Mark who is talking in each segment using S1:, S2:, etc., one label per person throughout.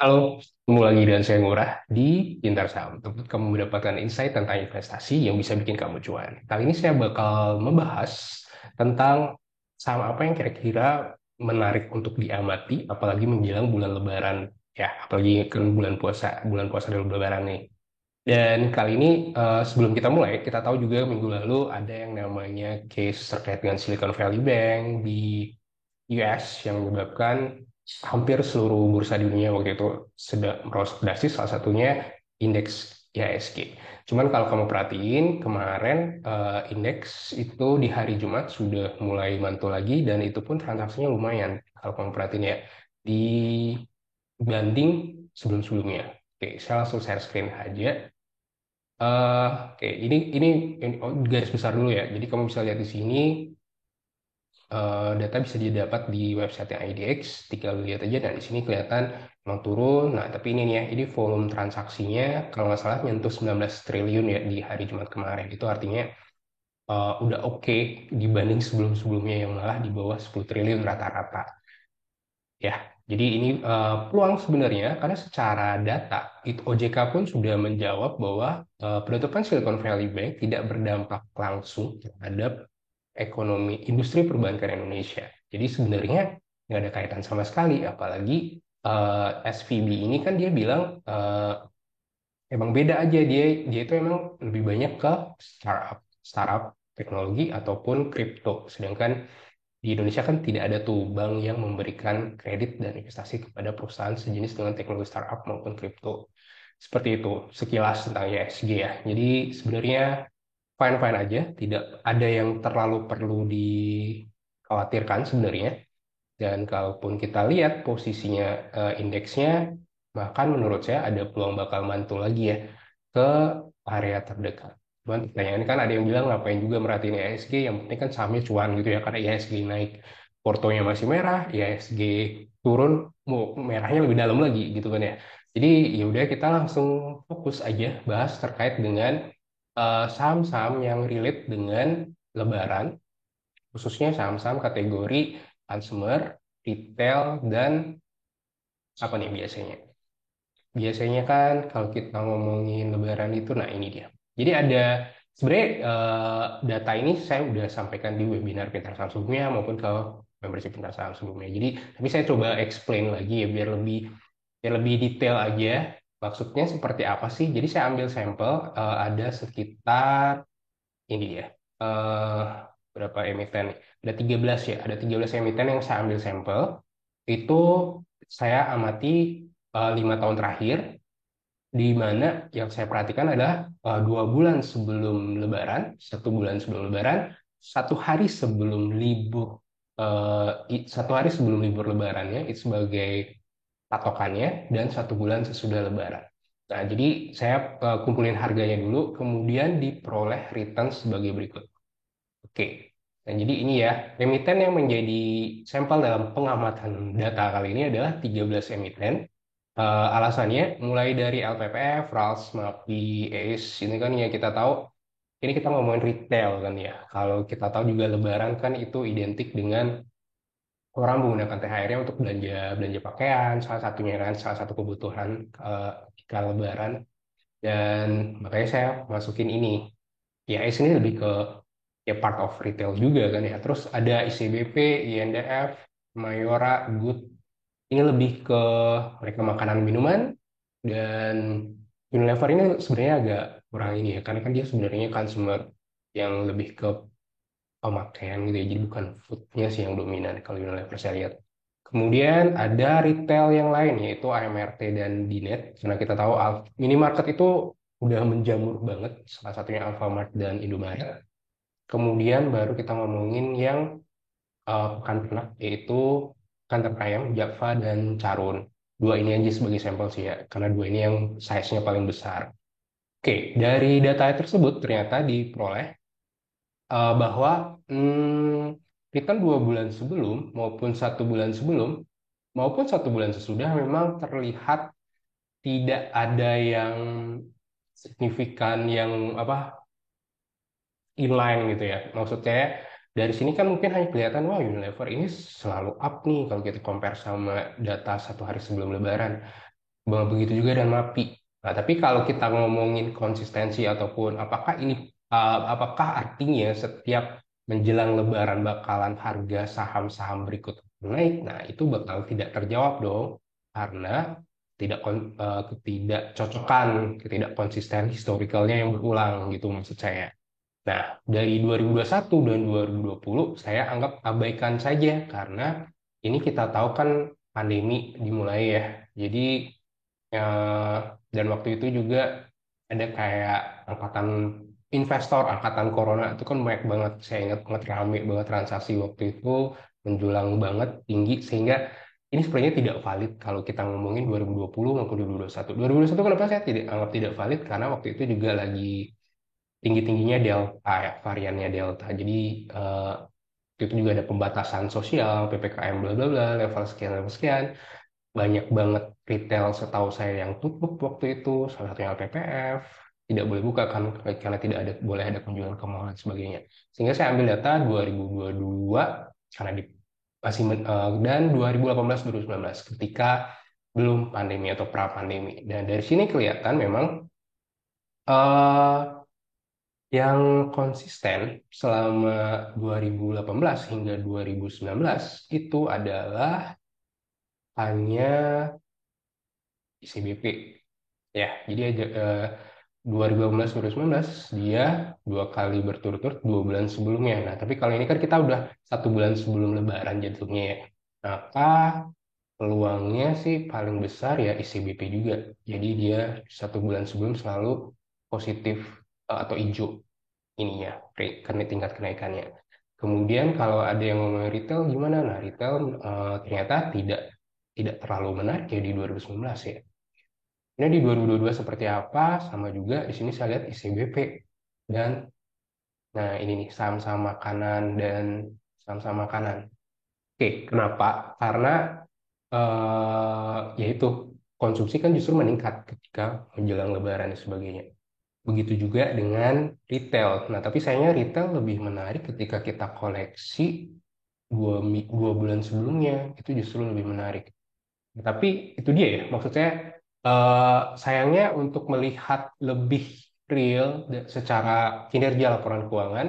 S1: Halo, ketemu lagi dengan saya Ngurah di Pintar Saham. Untuk kamu mendapatkan insight tentang investasi yang bisa bikin kamu cuan. Kali ini saya bakal membahas tentang saham apa yang kira-kira menarik untuk diamati, apalagi menjelang bulan Lebaran. Ya, apalagi ke bulan puasa dan Lebaran nih. Dan kali ini sebelum kita mulai, kita tahu juga minggu lalu ada yang namanya case terkait dengan Silicon Valley Bank di US yang menyebabkan hampir seluruh bursa di dunia waktu itu sedang merosot drastis, salah satunya indeks IHSG. Cuman kalau kamu perhatiin kemarin indeks itu di hari Jumat sudah mulai mantul lagi dan itu pun transaksinya lumayan kalau kamu perhatiin ya dibanding sebelum-sebelumnya. Oke, saya langsung share screen aja. Oke, ini garis besar dulu ya. Jadi kamu bisa lihat di sini data bisa didapat di website yang IDX, tinggal lihat aja. Dan di sini kelihatan emang turun. Nah, tapi ini nih ya, ini volume transaksinya kalau nggak salah nyentuh 19 triliun ya di hari Jumat kemarin. Itu artinya udah oke dibanding sebelum-sebelumnya yang malah di bawah 10 triliun rata-rata. Ya, jadi ini peluang sebenarnya karena secara data itu OJK pun sudah menjawab bahwa penutupan Silicon Valley Bank tidak berdampak langsung terhadap ekonomi industri perbankan Indonesia. Jadi sebenarnya nggak ada kaitan sama sekali, apalagi SVB ini kan dia bilang emang beda aja dia dia itu emang lebih banyak ke startup startup teknologi ataupun kripto, sedangkan di Indonesia kan tidak ada tuh bank yang memberikan kredit dan investasi kepada perusahaan sejenis dengan teknologi startup maupun kripto. Seperti itu sekilas tentang ESG ya. Jadi sebenarnya fine-fine aja, tidak ada yang terlalu perlu dikhawatirkan sebenarnya. Dan kalaupun kita lihat posisinya indeksnya, bahkan menurut saya ada peluang bakal mantul lagi ya ke area terdekat. Cuman pertanyaannya kan ada yang bilang ngapain juga merhatiin IHSG, yang penting kan sahamnya cuan gitu ya, karena IHSG naik, portonya masih merah, IHSG turun, mau merahnya lebih dalam lagi gitu kan ya. Jadi ya udah kita langsung fokus aja bahas terkait dengan saham-saham yang relate dengan Lebaran, khususnya saham-saham kategori consumer, retail, dan apa nih biasanya? Biasanya kan kalau kita ngomongin Lebaran itu, nah ini dia. Jadi ada sebenarnya data ini saya udah sampaikan di webinar Pintar Saham sebelumnya maupun ke membership Pintar Saham sebelumnya. Jadi tapi saya coba explain lagi ya biar lebih detail aja. Maksudnya seperti apa sih? Jadi saya ambil sampel ada sekitar ini dia. eh Berapa emiten nih? Ada 13 ya. Ada 13 emiten yang saya ambil sampel. Itu saya amati 5 tahun terakhir, di mana yang saya perhatikan adalah 2 bulan sebelum Lebaran, 1 bulan sebelum Lebaran, 1 hari sebelum libur, 1 hari sebelum libur Lebarannya itu sebagai patokannya, dan 1 bulan sesudah Lebaran. Nah, jadi saya kumpulin harganya dulu, kemudian diperoleh return sebagai berikut. Oke. Nah, jadi ini ya, emiten yang menjadi sampel dalam pengamatan data kali ini adalah 13 emiten. Alasannya mulai dari LPPF, RALS, MAPI, ACE, ini kan ya kita tahu, ini kita ngomongin retail kan ya. Kalau kita tahu juga Lebaran kan itu identik dengan orang menggunakan THR-nya untuk belanja belanja pakaian, salah satunya kan salah satu kebutuhan ketika Lebaran. Dan makanya saya masukin ini. Ya, ACE ini lebih ke ya part of retail juga kan ya. Terus ada ICBP, INDF, Mayora, Good. Ini lebih ke mereka makanan minuman, dan Unilever ini sebenarnya agak kurang ini ya, karena kan dia sebenarnya consumer yang lebih ke pemakaian gitu ya, jadi bukan foodnya sih yang dominan kalau Unilever saya lihat. Kemudian ada retail yang lain yaitu AMRT dan Dinet, karena kita tahu minimarket itu udah menjamur banget, salah satunya Alfamart dan Indomaret. Kemudian baru kita ngomongin yang pekan ternak yaitu Kantor Ayam, Java, dan Carun. Dua ini aja sebagai sampel sih ya, karena dua ini yang size-nya paling besar. Oke, dari data tersebut ternyata diperoleh bahwa return 2 bulan sebelum maupun 1 bulan sebelum maupun 1 bulan sesudah memang terlihat tidak ada yang signifikan yang apa inline gitu ya. Maksudnya dari sini kan mungkin hanya kelihatan wah Unilever ini selalu up nih kalau kita compare sama data 1 hari sebelum Lebaran. Begitu juga dengan MAPI. Nah, tapi kalau kita ngomongin konsistensi ataupun apakah ini apakah artinya setiap menjelang Lebaran bakalan harga saham-saham berikut naik? Nah, itu bakal tidak terjawab dong karena tidak cocokan, tidak konsisten historicalnya yang berulang gitu maksud saya. Nah, dari 2021 dan 2020 saya anggap abaikan saja karena ini kita tahu kan pandemi dimulai ya. Jadi dan waktu itu juga ada kayak angkatan investor, angkatan corona itu kan banyak banget. Saya ingat banget rame banget transaksi waktu itu menjulang banget tinggi sehingga ini sebenarnya tidak valid kalau kita ngomongin 2020 maupun 2021. 2021 kenapa saya tidak anggap tidak valid? Karena waktu itu juga lagi tinggi-tingginya Delta ya, variannya Delta. Jadi eh, itu juga ada pembatasan sosial, PPKM bla bla bla, level sekian. Banyak banget retail setahu saya yang tutup waktu itu, salah satunya LPPF, tidak boleh buka kan karena tidak ada boleh ada kunjungan ke mall dan sebagainya. Sehingga saya ambil data 2022 karena di dan 2018 2019 ketika belum pandemi atau pra pandemi. Dan dari sini kelihatan memang eh yang konsisten selama 2018 hingga 2019 itu adalah hanya ICBP. Ya, jadi aja 2018 2019 dia dua kali berturut-turut 2 bulan sebelumnya. Nah, tapi kalau ini kan kita udah 1 bulan sebelum Lebaran jatuhnya ya. Maka peluangnya sih paling besar ya ICBP juga. Jadi dia 1 bulan sebelum selalu positif atau hijau ininya, karena tingkat kenaikannya. Kemudian kalau ada yang ngomongin retail gimana? Nah, retail ternyata tidak tidak terlalu menarik ya di 2019 ya. Ini di 2022 seperti apa? Sama juga di sini saya lihat ICBP dan nah ini nih saham-saham makanan dan saham-saham makanan. Oke, kenapa? Karena yaitu konsumsi kan justru meningkat ketika menjelang Lebaran dan sebagainya. Begitu juga dengan retail. Nah, tapi sayangnya retail lebih menarik ketika kita koleksi 2 bulan sebelumnya. Itu justru lebih menarik. Tapi itu dia ya, maksud saya sayangnya untuk melihat lebih real secara kinerja laporan keuangan.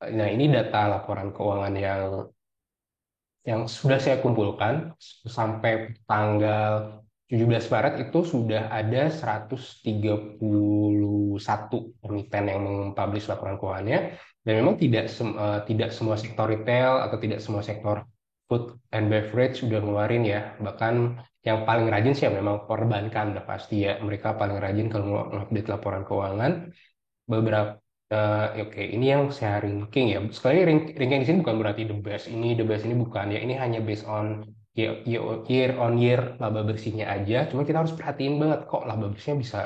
S1: Nah, ini data laporan keuangan yang sudah saya kumpulkan sampai tanggal 17 Maret itu sudah ada 131 emiten yang mempublish laporan keuangannya dan memang tidak semua sektor retail atau tidak semua sektor food and beverage sudah ngeluarin ya, bahkan yang paling rajin sih ya memang perbankan udah pasti ya, mereka paling rajin kalau mau update laporan keuangan beberapa oke ini yang saya ranking ya sekali ranking di sini bukan berarti the best ini bukan ya, ini hanya based on year on year laba bersihnya aja, cuma kita harus perhatiin banget kok laba bersihnya bisa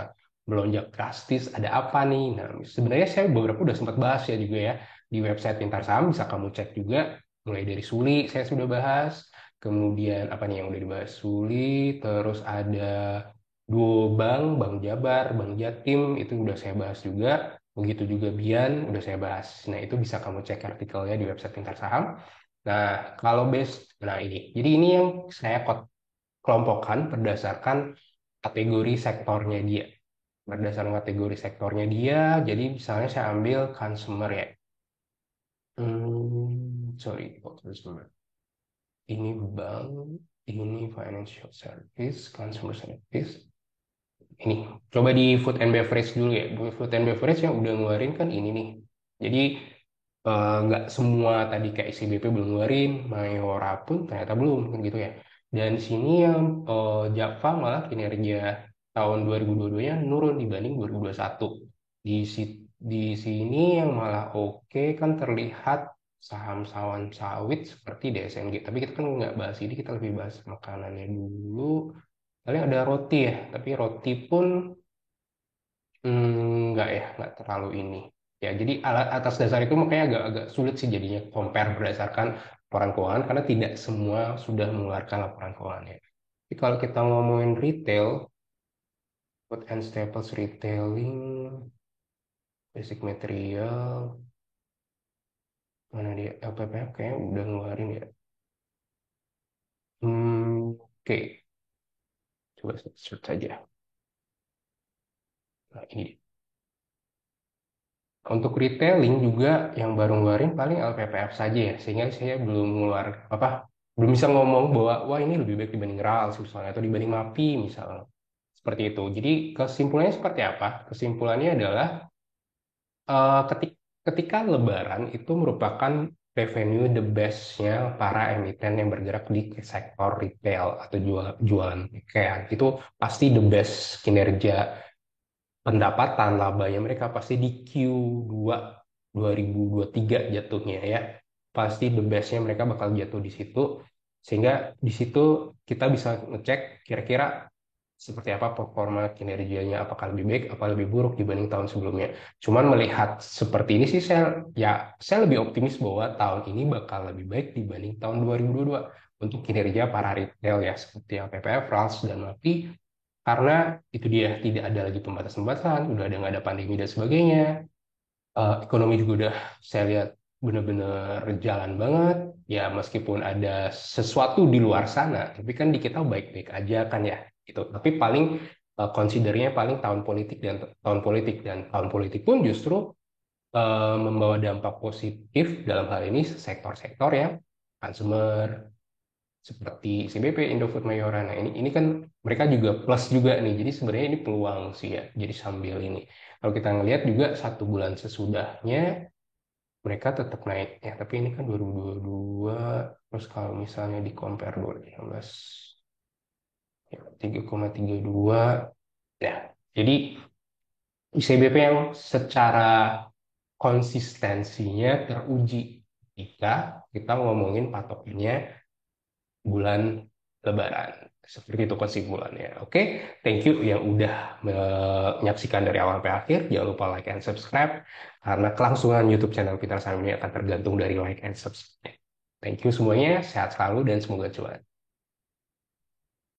S1: melonjak drastis, ada apa nih. Nah, sebenarnya saya beberapa udah sempat bahas ya juga ya di website Pintar Saham, bisa kamu cek juga mulai dari Suli saya sudah bahas, kemudian apa nih yang udah dibahas Suli, terus ada Duo Bank Jabar, Bank Jatim itu udah saya bahas juga. Begitu juga Bian, udah saya bahas. Nah, itu bisa kamu cek artikelnya di website Pintar Saham. Nah, kalau nah ini. Jadi ini yang saya kelompokkan berdasarkan kategori sektornya dia. Berdasarkan kategori sektornya dia, jadi misalnya saya ambil consumer ya. Sorry, kok consumer. Ini bank, ini financial service, consumer service. Ini coba di food and beverage dulu ya. Food and beverage yang udah ngeluarin kan ini nih. Jadi nggak semua tadi kayak ICBP belum ngeluarin, Mayora pun ternyata belum kan gitu ya. Dan di sini yang Java malah kinerja tahun 2022-nya nurun dibanding 2021. Di sini yang malah oke kan terlihat saham-saham sawit seperti DSMG. Tapi kita kan nggak bahas ini, kita lebih bahas makanannya dulu. Paling ada roti ya, tapi roti pun nggak ya, nggak terlalu ini. Ya, jadi atas dasar itu makanya agak sulit sih jadinya compare berdasarkan laporan keuangan karena tidak semua sudah mengeluarkan laporan keuangannya. Tapi kalau kita ngomongin retail, food and staples retailing, basic material, mana dia LPPF kayaknya udah ngeluarin ya. Oke, Coba search saja. Nah, ini. Untuk retailing juga yang baru ngeluarin paling LPPF saja ya, sehingga saya belum ngeluar apa, belum bisa ngomong bahwa wah ini lebih baik dibanding RALS misalnya atau dibanding MAPI misalnya. Seperti itu. Jadi kesimpulannya seperti apa? Kesimpulannya adalah ketika Lebaran itu merupakan revenue the best-nya para emiten yang bergerak di sektor retail atau jualan pakaian. Itu pasti the best kinerja pendapatan labanya mereka pasti di Q2 2023 jatuhnya ya. Pasti the best-nya mereka bakal jatuh di situ. Sehingga di situ kita bisa ngecek kira-kira seperti apa performa kinerjanya, apakah lebih baik, apa lebih buruk dibanding tahun sebelumnya. Cuman melihat seperti ini sih saya lebih optimis bahwa tahun ini bakal lebih baik dibanding tahun 2022 untuk kinerja para retail ya seperti yang PPF, Rals, dan MAPI karena itu dia tidak ada lagi pembatasan-pembatasan, udah ada nggak ada pandemi dan sebagainya. Ekonomi juga udah saya lihat benar-benar jalan banget. Ya meskipun ada sesuatu di luar sana, tapi kan di kita baik-baik aja kan ya. Gitu. Tapi paling considernya paling tahun politik pun justru membawa dampak positif dalam hal ini sektor-sektor yang consumer seperti CBP, Indofood Mayora. Nah, ini kan mereka juga plus juga nih. Jadi sebenarnya ini peluang sih ya. Jadi sambil ini. Kalau kita ngelihat juga 1 bulan sesudahnya mereka tetap naik ya. Tapi ini kan 2022. Terus kalau misalnya di compare 2016 ya 3,32 ya. Jadi CBP yang secara konsistensinya teruji ketika kita ngomongin patokannya bulan Lebaran. Seperti itu kesimpulannya. Oke, thank you yang udah menyaksikan dari awal sampai akhir. Jangan lupa like and subscribe karena kelangsungan YouTube channel Pintar Saham ini akan tergantung dari like and subscribe. Thank you semuanya, sehat selalu dan semoga cuan.